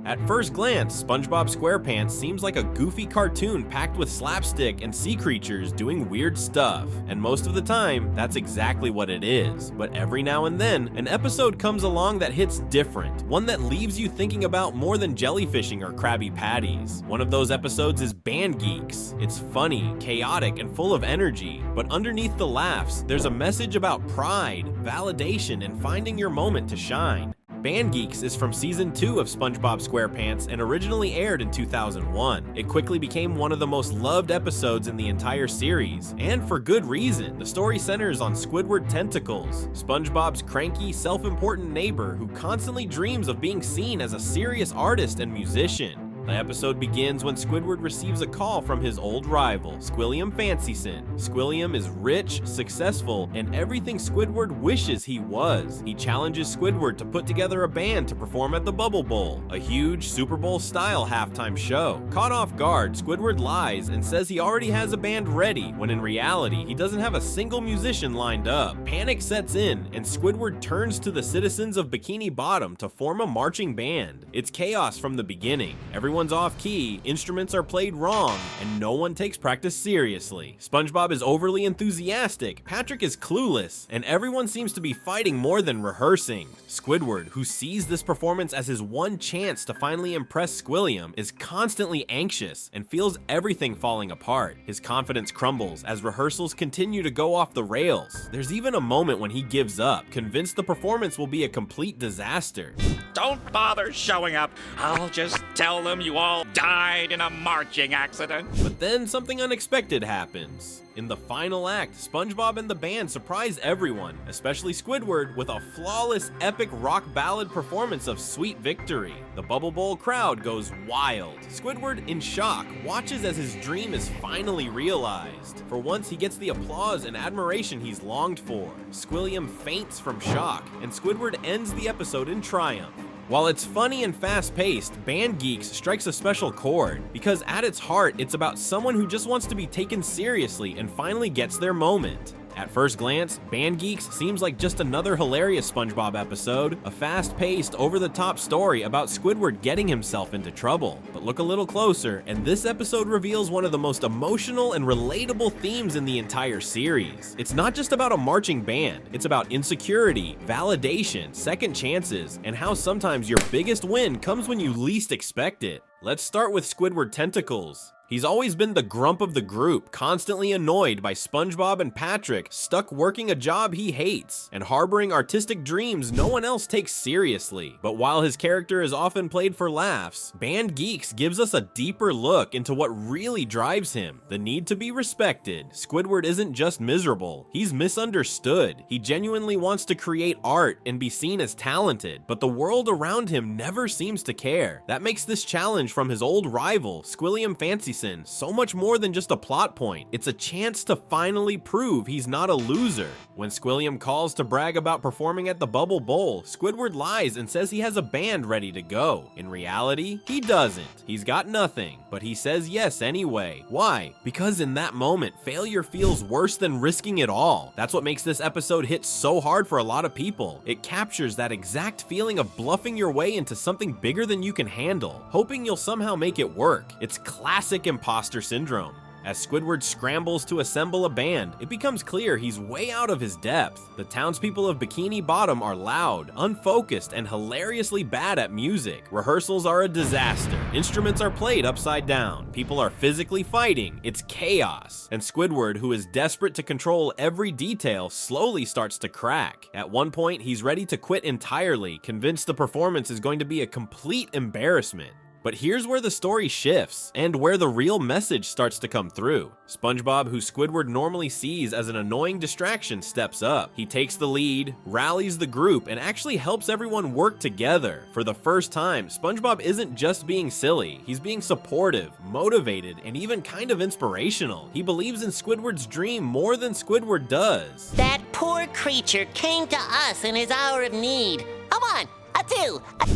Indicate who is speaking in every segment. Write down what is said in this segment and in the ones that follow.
Speaker 1: At first glance, SpongeBob SquarePants seems like a goofy cartoon packed with slapstick and sea creatures doing weird stuff, and most of the time, that's exactly what it is. But every now and then, an episode comes along that hits different, one that leaves you thinking about more than jellyfishing or Krabby Patties. One of those episodes is Band Geeks. It's funny, chaotic, and full of energy, but underneath the laughs, there's a message about pride, validation, and finding your moment to shine. Band Geeks is from Season 2 of SpongeBob SquarePants and originally aired in 2001. It quickly became one of the most loved episodes in the entire series, and for good reason. The story centers on Squidward Tentacles, SpongeBob's cranky, self-important neighbor who constantly dreams of being seen as a serious artist and musician. The episode begins when Squidward receives a call from his old rival, Squilliam Fancyson. Squilliam is rich, successful, and everything Squidward wishes he was. He challenges Squidward to put together a band to perform at the Bubble Bowl, a huge Super Bowl-style halftime show. Caught off guard, Squidward lies and says he already has a band ready, when in reality, he doesn't have a single musician lined up. Panic sets in, and Squidward turns to the citizens of Bikini Bottom to form a marching band. It's chaos from the beginning. Everyone's off key, instruments are played wrong, and no one takes practice seriously. SpongeBob is overly enthusiastic, Patrick is clueless, and everyone seems to be fighting more than rehearsing. Squidward, who sees this performance as his one chance to finally impress Squilliam, is constantly anxious and feels everything falling apart. His confidence crumbles as rehearsals continue to go off the rails. There's even a moment when he gives up, convinced the performance will be a complete disaster.
Speaker 2: Don't bother showing up. I'll just tell them you all died in a marching accident.
Speaker 1: But then something unexpected happens. In the final act, SpongeBob and the band surprise everyone, especially Squidward, with a flawless, epic rock ballad performance of Sweet Victory. The Bubble Bowl crowd goes wild. Squidward, in shock, watches as his dream is finally realized. For once, he gets the applause and admiration he's longed for. Squilliam faints from shock, and Squidward ends the episode in triumph. While it's funny and fast-paced, Band Geeks strikes a special chord, because at its heart, it's about someone who just wants to be taken seriously and finally gets their moment. At first glance, Band Geeks seems like just another hilarious SpongeBob episode, a fast-paced, over-the-top story about Squidward getting himself into trouble. But look a little closer, and this episode reveals one of the most emotional and relatable themes in the entire series. It's not just about a marching band, it's about insecurity, validation, second chances, and how sometimes your biggest win comes when you least expect it. Let's start with Squidward Tentacles. He's always been the grump of the group, constantly annoyed by SpongeBob and Patrick, stuck working a job he hates, and harboring artistic dreams no one else takes seriously. But while his character is often played for laughs, Band Geeks gives us a deeper look into what really drives him, the need to be respected. Squidward isn't just miserable, he's misunderstood. He genuinely wants to create art and be seen as talented, but the world around him never seems to care. That makes this challenge from his old rival, Squilliam Fancyson, so much more than just a plot point. It's a chance to finally prove he's not a loser. When Squilliam calls to brag about performing at the Bubble Bowl, Squidward lies and says he has a band ready to go. In reality, he doesn't. He's got nothing, but he says yes anyway. Why? Because in that moment, failure feels worse than risking it all. That's what makes this episode hit so hard for a lot of people. It captures that exact feeling of bluffing your way into something bigger than you can handle, hoping you'll somehow make it work. It's classic imposter syndrome. As Squidward scrambles to assemble a band, it becomes clear he's way out of his depth. The townspeople of Bikini Bottom are loud, unfocused, and hilariously bad at music. Rehearsals are a disaster. Instruments are played upside down. People are physically fighting. It's chaos. And Squidward, who is desperate to control every detail, slowly starts to crack. At one point, he's ready to quit entirely, convinced the performance is going to be a complete embarrassment. But here's where the story shifts, and where the real message starts to come through. SpongeBob, who Squidward normally sees as an annoying distraction, steps up. He takes the lead, rallies the group, and actually helps everyone work together. For the first time, SpongeBob isn't just being silly, he's being supportive, motivated, and even kind of inspirational. He believes in Squidward's dream more than Squidward does.
Speaker 3: That poor creature came to us in his hour of need. Come on!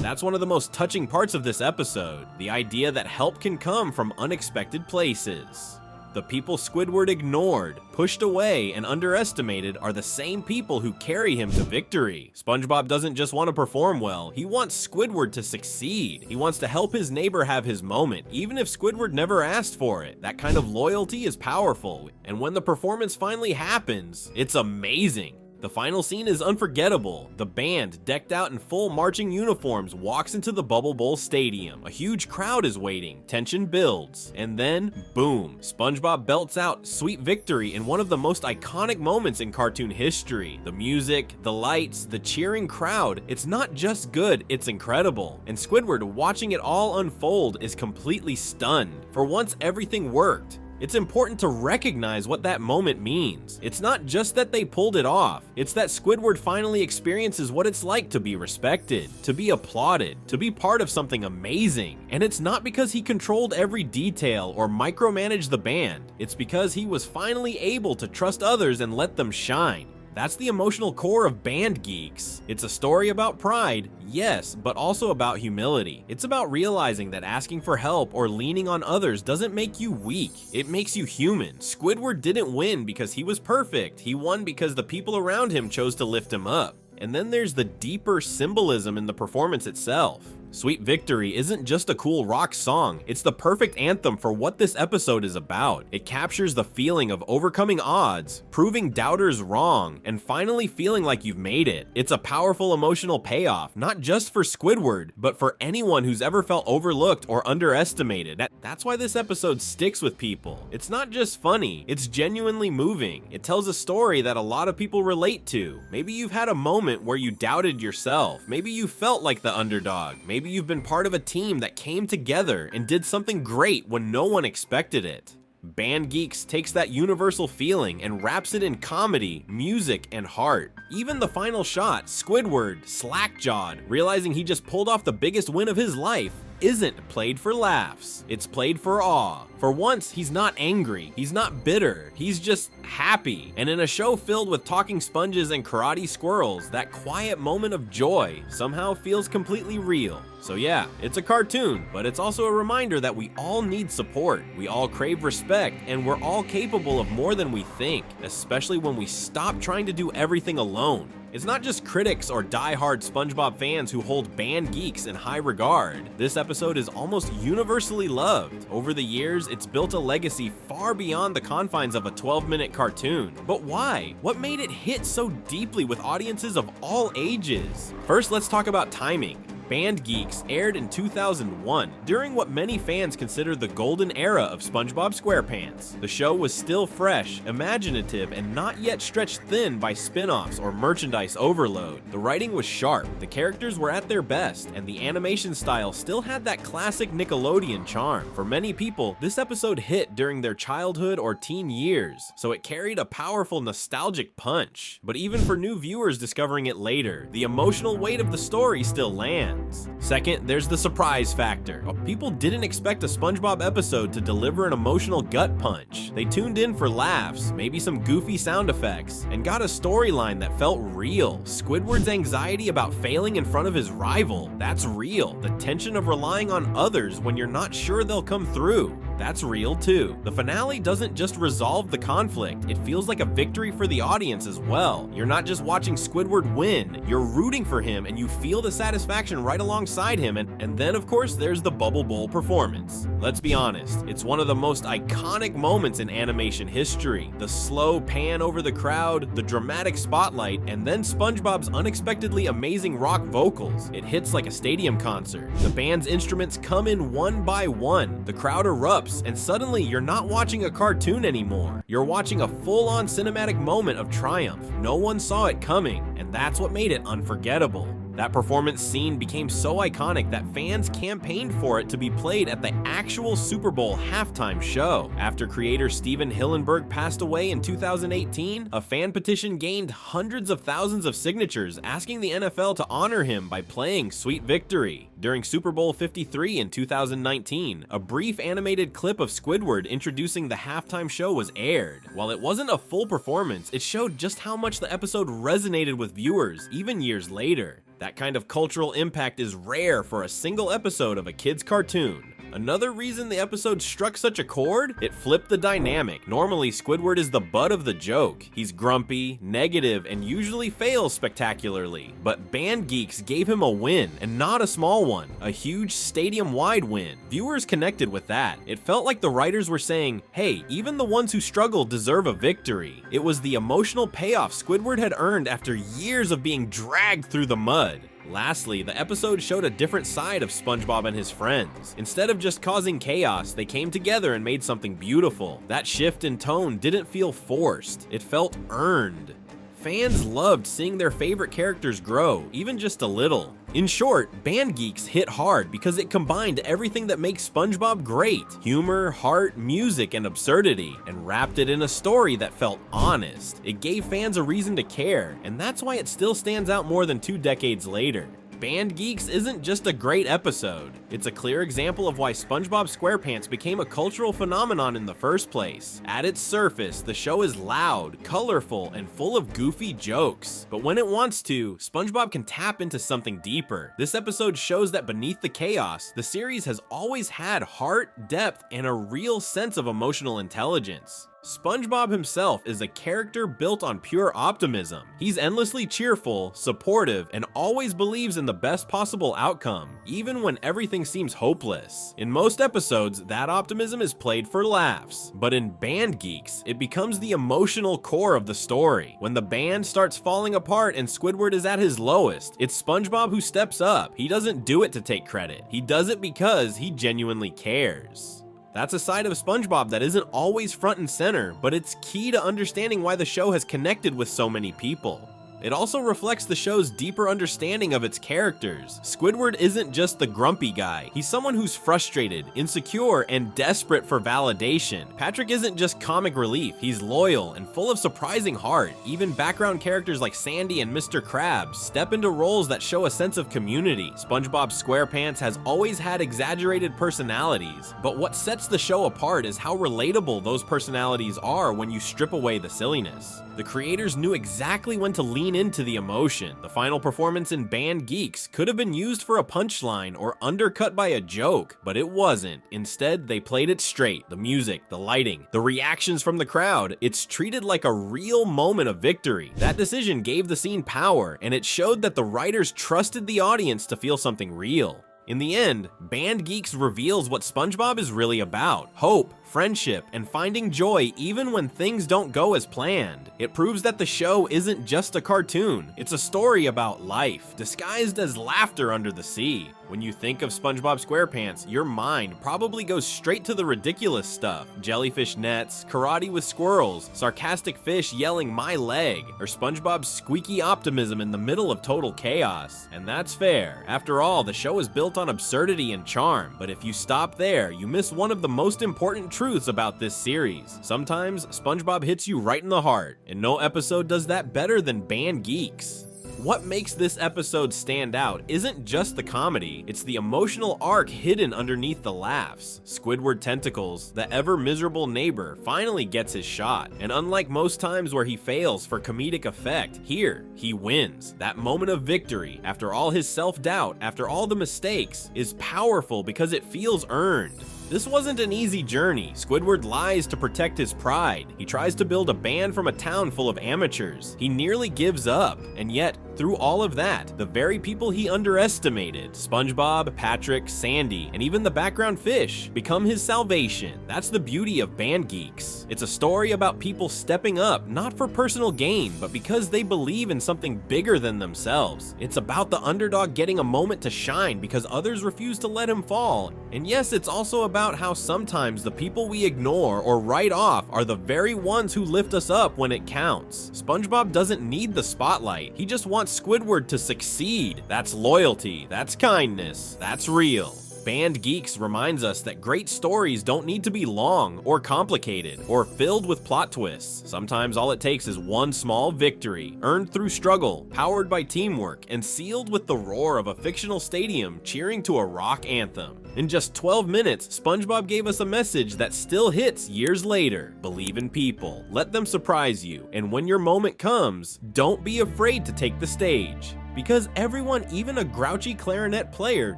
Speaker 1: That's one of the most touching parts of this episode, the idea that help can come from unexpected places. The people Squidward ignored, pushed away, and underestimated are the same people who carry him to victory. SpongeBob doesn't just want to perform well, he wants Squidward to succeed. He wants to help his neighbor have his moment, even if Squidward never asked for it. That kind of loyalty is powerful, and when the performance finally happens, it's amazing. The final scene is unforgettable. The band, decked out in full marching uniforms, walks into the Bubble Bowl Stadium. A huge crowd is waiting, tension builds, and then, boom, SpongeBob belts out Sweet Victory in one of the most iconic moments in cartoon history. The music, the lights, the cheering crowd, it's not just good, it's incredible. And Squidward, watching it all unfold, is completely stunned. For once, everything worked. It's important to recognize what that moment means. It's not just that they pulled it off, it's that Squidward finally experiences what it's like to be respected, to be applauded, to be part of something amazing. And it's not because he controlled every detail or micromanaged the band, it's because he was finally able to trust others and let them shine. That's the emotional core of Band Geeks. It's a story about pride, yes, but also about humility. It's about realizing that asking for help or leaning on others doesn't make you weak, it makes you human. Squidward didn't win because he was perfect, he won because the people around him chose to lift him up. And then there's the deeper symbolism in the performance itself. Sweet Victory isn't just a cool rock song, it's the perfect anthem for what this episode is about. It captures the feeling of overcoming odds, proving doubters wrong, and finally feeling like you've made it. It's a powerful emotional payoff, not just for Squidward, but for anyone who's ever felt overlooked or underestimated. That's why this episode sticks with people. It's not just funny, it's genuinely moving. It tells a story that a lot of people relate to. Maybe you've had a moment where you doubted yourself, maybe you felt like the underdog, maybe you've been part of a team that came together and did something great when no one expected it. Band Geeks takes that universal feeling and wraps it in comedy, music, and heart. Even the final shot, Squidward, slack-jawed, realizing he just pulled off the biggest win of his life, isn't played for laughs. It's played for awe. For once, he's not angry, he's not bitter, he's just happy. And in a show filled with talking sponges and karate squirrels, that quiet moment of joy somehow feels completely real. So yeah, it's a cartoon, but it's also a reminder that we all need support, we all crave respect, and we're all capable of more than we think, especially when we stop trying to do everything alone. It's not just critics or die-hard SpongeBob fans who hold Band Geeks in high regard. This episode is almost universally loved. Over the years, it's built a legacy far beyond the confines of a 12-minute cartoon. But why? What made it hit so deeply with audiences of all ages? First, let's talk about timing. Band Geeks aired in 2001, during what many fans consider the golden era of SpongeBob SquarePants. The show was still fresh, imaginative, and not yet stretched thin by spin-offs or merchandise overload. The writing was sharp, the characters were at their best, and the animation style still had that classic Nickelodeon charm. For many people, this episode hit during their childhood or teen years, so it carried a powerful nostalgic punch. But even for new viewers discovering it later, the emotional weight of the story still lands. Second, there's the surprise factor. People didn't expect a SpongeBob episode to deliver an emotional gut punch. They tuned in for laughs, maybe some goofy sound effects, and got a storyline that felt real. Squidward's anxiety about failing in front of his rival, that's real. The tension of relying on others when you're not sure they'll come through, that's real too. The finale doesn't just resolve the conflict, it feels like a victory for the audience as well. You're not just watching Squidward win, you're rooting for him and you feel the satisfaction right alongside him, and then of course there's the Bubble Bowl performance. Let's be honest, it's one of the most iconic moments in animation history. The slow pan over the crowd, the dramatic spotlight, and then SpongeBob's unexpectedly amazing rock vocals. It hits like a stadium concert. The band's instruments come in one by one, the crowd erupts, and suddenly you're not watching a cartoon anymore. You're watching a full-on cinematic moment of triumph. No one saw it coming, and that's what made it unforgettable. That performance scene became so iconic that fans campaigned for it to be played at the actual Super Bowl halftime show. After creator Steven Hillenburg passed away in 2018, a fan petition gained hundreds of thousands of signatures asking the NFL to honor him by playing Sweet Victory. During Super Bowl 53 in 2019, a brief animated clip of Squidward introducing the halftime show was aired. While it wasn't a full performance, it showed just how much the episode resonated with viewers, even years later. That kind of cultural impact is rare for a single episode of a kid's cartoon. Another reason the episode struck such a chord? It flipped the dynamic. Normally, Squidward is the butt of the joke. He's grumpy, negative, and usually fails spectacularly. But Band Geeks gave him a win, and not a small one. A huge stadium-wide win. Viewers connected with that. It felt like the writers were saying, hey, even the ones who struggle deserve a victory. It was the emotional payoff Squidward had earned after years of being dragged through the mud. Lastly, the episode showed a different side of SpongeBob and his friends. Instead of just causing chaos, they came together and made something beautiful. That shift in tone didn't feel forced, it felt earned. Fans loved seeing their favorite characters grow, even just a little. In short, Band Geeks hit hard because it combined everything that makes SpongeBob great: humor, heart, music, and absurdity, and wrapped it in a story that felt honest. It gave fans a reason to care, and that's why it still stands out more than 2 decades later. Band Geeks isn't just a great episode, it's a clear example of why SpongeBob SquarePants became a cultural phenomenon in the first place. At its surface, the show is loud, colorful, and full of goofy jokes. But when it wants to, SpongeBob can tap into something deeper. This episode shows that beneath the chaos, the series has always had heart, depth, and a real sense of emotional intelligence. SpongeBob himself is a character built on pure optimism. He's endlessly cheerful, supportive, and always believes in the best possible outcome, even when everything seems hopeless. In most episodes, that optimism is played for laughs, but in Band Geeks, it becomes the emotional core of the story. When the band starts falling apart and Squidward is at his lowest, it's SpongeBob who steps up. He doesn't do it to take credit. He does it because he genuinely cares. That's a side of SpongeBob that isn't always front and center, but it's key to understanding why the show has connected with so many people. It also reflects the show's deeper understanding of its characters. Squidward isn't just the grumpy guy. He's someone who's frustrated, insecure, and desperate for validation. Patrick isn't just comic relief. He's loyal and full of surprising heart. Even background characters like Sandy and Mr. Krabs step into roles that show a sense of community. SpongeBob SquarePants has always had exaggerated personalities, but what sets the show apart is how relatable those personalities are when you strip away the silliness. The creators knew exactly when to lean into the emotion. The final performance in Band Geeks could have been used for a punchline or undercut by a joke, but it wasn't. Instead, they played it straight. The music, the lighting, the reactions from the crowd, it's treated like a real moment of victory. That decision gave the scene power, and it showed that the writers trusted the audience to feel something real. In the end, Band Geeks reveals what SpongeBob is really about: hope, friendship, and finding joy even when things don't go as planned. It proves that the show isn't just a cartoon, it's a story about life, disguised as laughter under the sea. When you think of SpongeBob SquarePants, your mind probably goes straight to the ridiculous stuff: jellyfish nets, karate with squirrels, sarcastic fish yelling "my leg," or SpongeBob's squeaky optimism in the middle of total chaos. And that's fair. After all, the show is built on absurdity and charm, but if you stop there, you miss one of the most important truths about this series. Sometimes, SpongeBob hits you right in the heart, and no episode does that better than Band Geeks. What makes this episode stand out isn't just the comedy, it's the emotional arc hidden underneath the laughs. Squidward Tentacles, the ever-miserable neighbor, finally gets his shot, and unlike most times where he fails for comedic effect, here, he wins. That moment of victory, after all his self-doubt, after all the mistakes, is powerful because it feels earned. This wasn't an easy journey. Squidward lies to protect his pride. He tries to build a band from a town full of amateurs. He nearly gives up, and yet, through all of that, the very people he underestimated, SpongeBob, Patrick, Sandy, and even the background fish, become his salvation. That's the beauty of Band Geeks. It's a story about people stepping up, not for personal gain, but because they believe in something bigger than themselves. It's about the underdog getting a moment to shine because others refuse to let him fall. And yes, it's also about how sometimes the people we ignore or write off are the very ones who lift us up when it counts. SpongeBob doesn't need the spotlight. He just wants Squidward to succeed. That's loyalty. That's kindness. That's real. Band Geeks reminds us that great stories don't need to be long or complicated or filled with plot twists. Sometimes all it takes is one small victory, earned through struggle, powered by teamwork, and sealed with the roar of a fictional stadium cheering to a rock anthem. In just 12 minutes, SpongeBob gave us a message that still hits years later. Believe in people, let them surprise you, and when your moment comes, don't be afraid to take the stage. Because everyone, even a grouchy clarinet player,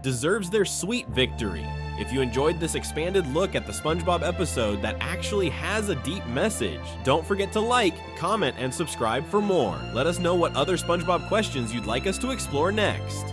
Speaker 1: deserves their sweet victory. If you enjoyed this expanded look at the SpongeBob episode that actually has a deep message, don't forget to like, comment, and subscribe for more. Let us know what other SpongeBob questions you'd like us to explore next.